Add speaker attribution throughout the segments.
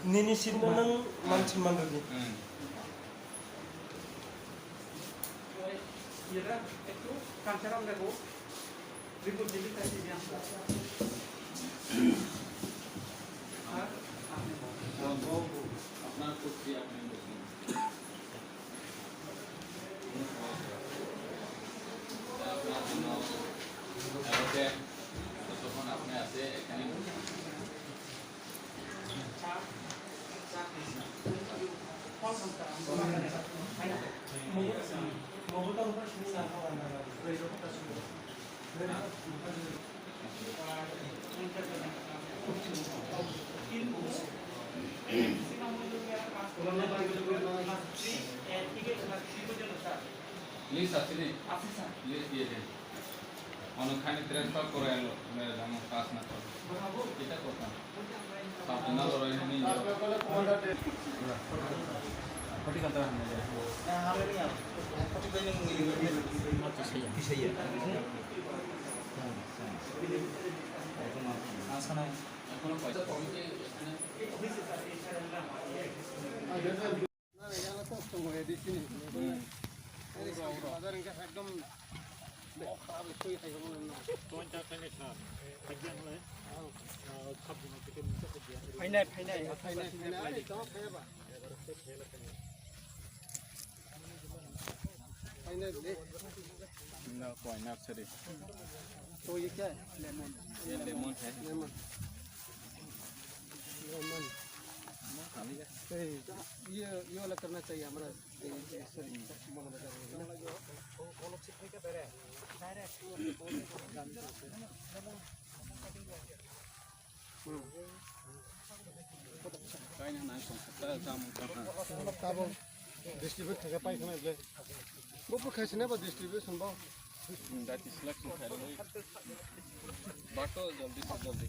Speaker 1: Nini sino ng man lagi.
Speaker 2: Iya, itu kantor orang dah ribut jadi kasih dia.
Speaker 3: আপনার কুর্সি আপনি বসুন আপনার জন্য ওকে তখন আপনি আছে এখানে লিস্ট আছে নি লিস্ট দিয়ে দেন অনেকখানি ট্রান্সফার করে এলো মেরে যেমন কাজ না করে এটা কথা আপনার রয়ে নেই
Speaker 1: Pati kata hanya dia.
Speaker 4: Nah, hari ini ya. Pati banyak ngilih bisa ya. Asana.
Speaker 3: এখনো পয়সা কমিটি এখানে ना कोई नर्सरी
Speaker 4: तो ये क्या है? लेमन।
Speaker 3: ये लेमन है
Speaker 4: लेमन। लेमन।
Speaker 3: खाली है
Speaker 4: ये वाला करना चाहिए हमारा
Speaker 3: कहीं ना सकता है काम करना
Speaker 4: तब डिस्ट्रीब्यूट थे पाइखाना ले वो कैसे ना डिस्ट्रीब्यूशन बा
Speaker 3: दैट इज सिलेक्शन कर लो बाटो जल्दी से जल्दी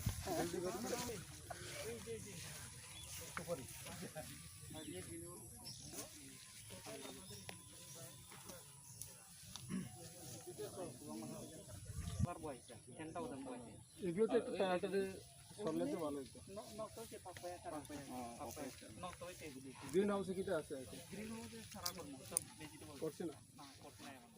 Speaker 4: এগুলো তো একটু তাড়াতাড়ি সরলে তো ভালো হতো গ্রিন হাউসে কিটা আছে
Speaker 2: গ্রিন হাউসে সারা করছে না
Speaker 4: করছে না
Speaker 2: করছে না